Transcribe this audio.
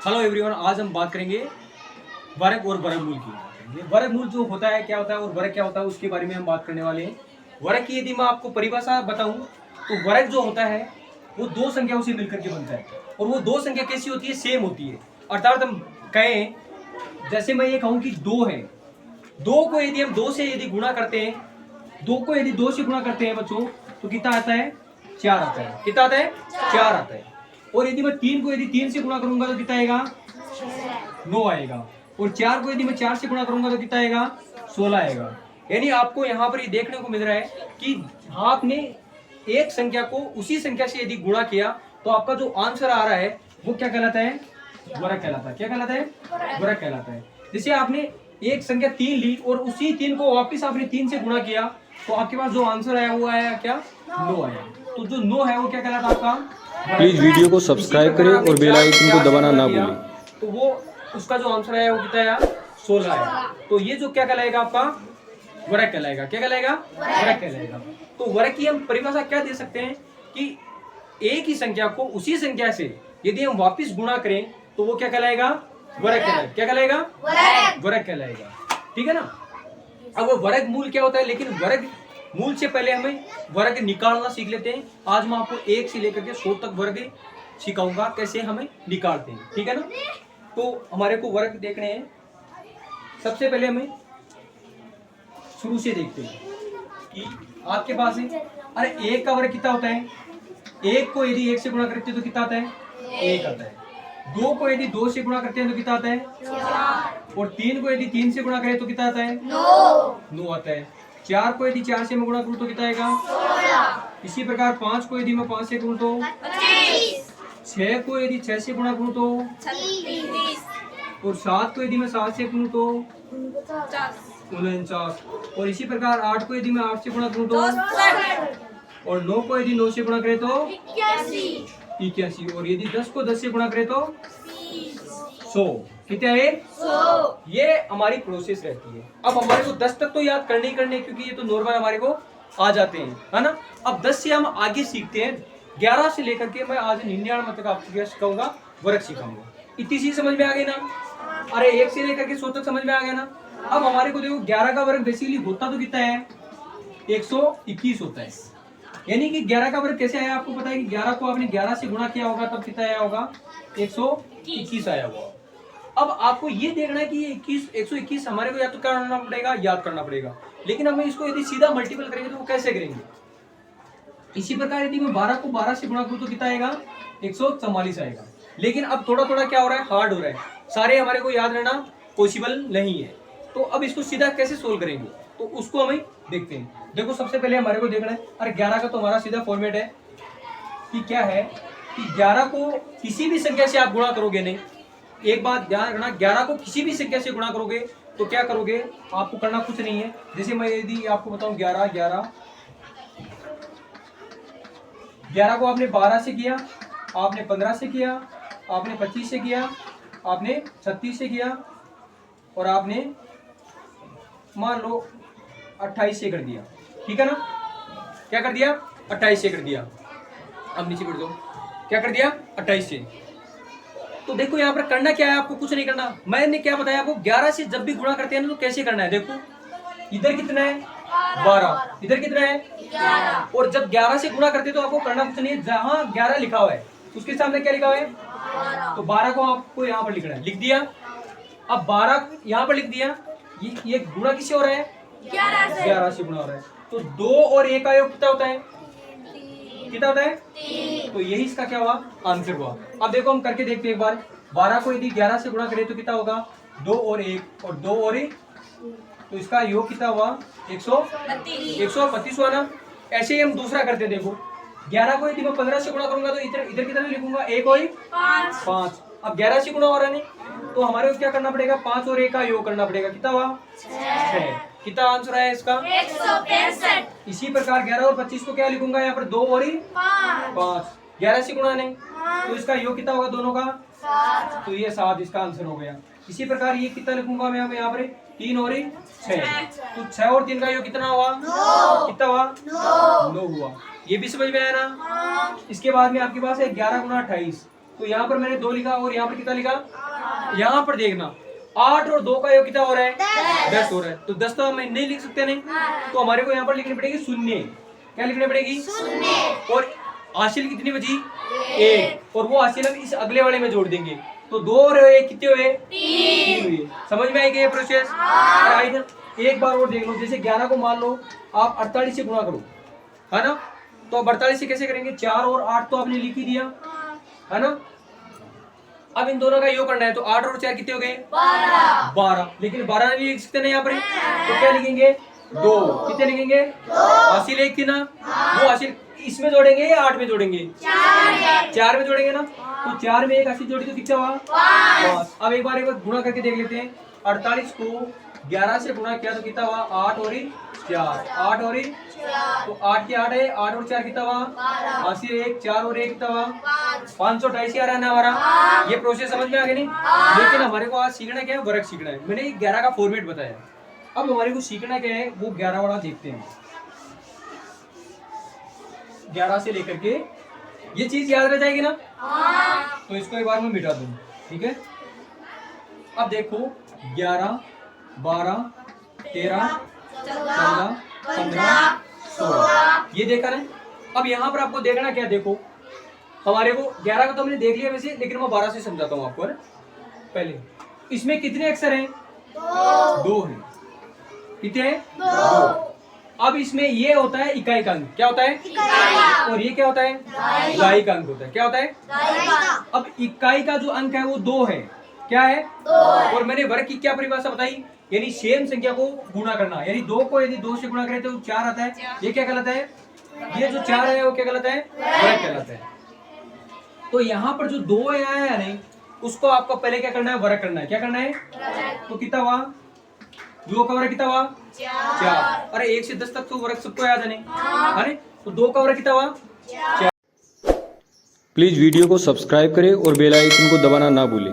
Hello everyone, आज हम बात करेंगे वर्ग और वर्गमूल की। वर्गमूल जो होता है क्या होता है और वर्ग क्या होता है उसके बारे में हम बात करने वाले हैं। वर्ग की यदि मैं आपको परिभाषा बताऊं तो वर्ग जो होता है वो दो संख्याओं से मिलकर के बनता है और वो दो संख्या कैसी होती है, सेम होती है। अर्थात हम कहें, जैसे मैं ये कहूँ कि दो है, दो को यदि हम दो से यदि गुणा करते हैं, दो को यदि दो से गुणा करते हैं बच्चों, तो कितना आता है? 4 आता है। कितना आता है? 4 आता है। और यदि मैं 3 को यदि 3 से गुणा करूंगा तो कितना आएगा? 9 आएगा। और 4 को यदि मैं 4 से गुणा करूंगा तो कितना आएगा? 16 आएगा। यानी आपको यहाँ पर ये देखने को मिल रहा है कि आपने एक संख्या को उसी संख्या से यदि गुणा किया तो आपका जो आंसर आ रहा है वो क्या कहलाता है? वर्ग कहलाता है। क्या कहलाता है? वर्ग कहलाता है। जैसे आपने एक संख्या 3 ली और उसी 3 को वापस आपने 3 से गुणा किया तो आपके पास जो आंसर आया वो आया क्या? 9 आया। तो जो 9 है वो क्या कहलाता है आपका? प्लीज वीडियो को सब्सक्राइब करें और बेल आइकन को दबाना ना भूलें। तो वो उसका जो आंसर है वो कितना आया? 16 आया। तो ये जो क्या कहलाएगा आपका? वर्ग कहलाएगा। क्या कहलाएगा? वर्ग कहलाएगा। तो वर्ग की हम परिभाषा क्या दे सकते हैं कि एक ही संख्या को उसी संख्या से यदि हम वापस गुणा करें तो वो क्या कहलाएगा? वर्ग कहलाएगा। क्या कहलाएगा? वर्ग कहलाएगा। ठीक है ना। अब वो वर्ग मूल क्या होता है, लेकिन वर्ग मूल से पहले हमें वर्ग निकालना सीख लेते हैं। आज मैं आपको 1 से लेकर के 100 तक वर्ग सिखाऊंगा कैसे हमें निकालते हैं। ठीक है ना। तो हमारे को वर्ग देखने हैं। सबसे पहले हमें शुरू से देखते हैं कि आपके पास है, अरे 1 का वर्ग कितना होता है? 1 को यदि 1 से गुणा करते हैं तो कितना आता है? 1 आता है। 2 को यदि 2 से गुणा करते हैं तो कितना आता है? 4। और 3 को यदि 3 से गुणा करें तो कितना आता है? 9 आता है। 4 को यदि 4 से मैं गुणा करूं तो कितना आएगा? 16। इसी प्रकार 5 को यदि मैं 5 से करूं तो 25। 6 को यदि 6 से गुणा करूं तो 36। और 7 को यदि मैं 7 से करूं तो 49। और इसी प्रकार 8 को यदि मैं 8 से गुणा करूं तो 62। और 9 को यदि 9 से गुणा करें तो 81। और यदि 10 को 10 से गुणा करें तो 100। कितना है? 100। ये हमारी प्रोसेस रहती है। अब हमारे को 10 तक तो याद करने ही करने, क्योंकि ये तो नॉर्मल हमारे को आ जाते हैं, है ना। अब 10 से हम आगे सीखते हैं। 11 से लेकर के मैं आज 99 तक आपको क्या सिखाऊंगा? वर्ग सिखाऊंगा। इतनी सी समझ में आ गई ना? अरे 1 से लेकर के 100 तक समझ में आ गया ना। अब हमारे को देखो 11 का वर्ग बेसिकली होता तो कितना है? 121 होता है। यानी कि 11 का वर्ग कैसे आया आपको पता है कि 11 को आपने 11 से गुणा किया होगा तब कितना आया होगा? 121 आया होगा। अब आपको ये देखना है कि ये 121 हमारे को या तो करना पड़ेगा, याद करना पड़ेगा। लेकिन हमें इसको यदि सीधा मल्टीपल करेंगे तो वो कैसे करेंगे? इसी प्रकार यदि मैं 12 को 12 से गुणा करूं तो कितना आएगा? 144 आएगा। लेकिन अब थोड़ा थोड़ा क्या हो रहा है? हार्ड हो रहा है। सारे हमारे को याद रहना पॉसिबल नहीं है। तो अब इसको सीधा कैसे सोल्व करेंगे तो उसको हमें देखते हैं। देखो सबसे पहले हमारे को देखना है, अरे 11 का तो हमारा सीधा फॉर्मेट है कि क्या है कि 11 को किसी भी संख्या से आप गुणा करोगे नहीं। एक बात ध्यान रखना, 11 को किसी भी संख्या से गुणा करोगे तो क्या करोगे? आपको करना कुछ नहीं है। जैसे मैं यदि आपको बताऊं 11 को आपने 12 से किया, आपने 15 से किया, आपने 25 से किया, आपने 36 से किया और आपने मान लो 28 से कर दिया। ठीक है ना। क्या कर दिया? 28 से कर दिया। अब नीचे बढ़ जाओ। क्या कर दिया? 28 से। तो देखो यहाँ पर करना क्या है, आपको कुछ नहीं करना। मैंने क्या बताया आपको? 11 से जब भी गुणा करते हैं ना तो कैसे करना है। देखो इधर कितना है? 12। इधर कितना है? 11। और जब 11 से गुणा करते हैं तो आपको करना कुछ नहीं है। जहां 11 लिखा हुआ है उसके सामने क्या लिखा हुआ है? 12। तो 12 को आपको यहाँ पर लिखना है। लिख दिया। अब 12 यहाँ पर लिख दिया। ये गुणा किससे हो रहा है? 11 से गुणा हो रहा है। तो 2 और 1 का योग कितना होता है? कितना होता है? 3। तो यही इसका क्या हुआ? आंसर हुआ। अब देखो हम करके देखते हैं एक बार। 12 को यदि 11 से गुणा करें तो कितना होगा? 2 और 1 और 2 और 1, तो इसका योग कितना हुआ? 132 हुआ ना। ऐसे ही हम दूसरा करते हैं। देखो 11 को यदि मैं 15 से गुणा करूंगा तो इधर कितना लिखूंगा? 1 और 5। अब 11 से गुणा हो रहा है नहीं तो हमारे को क्या करना पड़ेगा? 5 और 1 का योग करना पड़ेगा। कितना हुआ? 6। कितना आंसर है इसका? 165। इसी प्रकार 11 और 25 को क्या लिखूंगा यहाँ पर? 2 और 5। 11 से गुणा नहीं तो इसका योग कितना होगा दोनों का? 7। तो ये 7 इसका आंसर हो गया। इसी प्रकार ये कितना लिखूंगा मैं यहाँ पर? 3 और 6। तो 6 और 3 का योग कितना हुआ? 9। कितना हुआ? 9 हुआ। ये भी समझ में आया ना। इसके बाद में आपके पास है 11 गुना 28। तो यहाँ पर मैंने 2 लिखा और यहाँ पर कितना लिखा। यहाँ पर देखना 8 और 2 का योग कितना हो रहा है 10 हो रहा है। तो 10 तो हम नहीं लिख सकते नहीं, तो हमारे को यहाँ पर लिखनी पड़ेगी 0। क्या लिखनी पड़ेगी 0। और हासिल कितनी बची 1, और वो हासिल हम इस अगले वाले में जोड़ देंगे। तो 2 और 1 कितने हुए 3 हुए। समझ में आएगी ये प्रोसेस। आई ना। एक बार और देख लो, जैसे 11 को मान लो आप 48 से गुणा करो, है ना। तो अब 48 से कैसे करेंगे, 4 और 8 तो आपने लिख ही दिया, है ना। अब इन दोनों का योग करना है, तो 8 और 4 कितने हो गए 12। लेकिन 12 नहीं लिख सकते ना यहाँ पर, तो क्या लिखेंगे 2। कितने लिखेंगे हासिल 1 थी ना, वो हासिल इसमें जोड़ेंगे या 8 में जोड़ेंगे 4 में जोड़ेंगे ना। तो 4 में एक हासिल जोड़ी तो कितना हुआ 5। अब एक बार गुणा करके देख लेते हैं। 48 को 11 से गुणा किया तो कितना हुआ 8 और 4, 8 और तो 8 के 8 है, 8 और 4 कितना हुआ हासिल 1, 4 और 1 कितना हुआ 528 आ रहा है ना हमारा। ये प्रोसेस समझ में आ गया नहीं। लेकिन हमारे को आज सीखना क्या है, वर्ग सीखना है। मैंने 11 का फॉर्मेट बताया, अब हमारे को सीखना क्या है वो 11 वाला देखते हैं। 11 से लेकर के ये चीज याद रह जाएगी ना। तो इसको एक बार मैं मिटा दूं, ठीक है। अब देखो 11, 12, 13, 14, 15, 16 ये देखा ना। अब यहाँ पर आपको देखना क्या, देखो हमारे को 11 का तो हमने देख लिया वैसे, लेकिन मैं 12 से समझाता हूँ आपको। पहले इसमें कितने अक्षर हैं 2 हैं। कितने हैं 2। अब इसमें ये होता है इकाई का अंक। क्या होता है और ये क्या होता है इकाई का अंक होता है। क्या होता है अब इकाई का जो अंक है वो 2 है। क्या है 2। और मैंने वर्ग की क्या परिभाषा बताई, यानी सेम संख्या को गुणा करना। यानी 2 को यदि 2 से गुणा करें तो 4 आता है। ये क्या कहलाता है, ये जो 4 है वो क्या कहलाता है वर्ग कहलाता है। तो यहाँ पर जो 2 है नहीं, उसको आपको पहले क्या करना है वर्ग करना है। क्या करना है, तो कितना हुआ 2 का वर्ग कितना हुआ 4। अरे 1 से 10 तक तो वर्ग सबको याद है नहीं, अरे तो 2 का वर्ग कितना हुआ 4। प्लीज़ वीडियो को सब्सक्राइब करें और बेल आइकन को दबाना ना भूलें।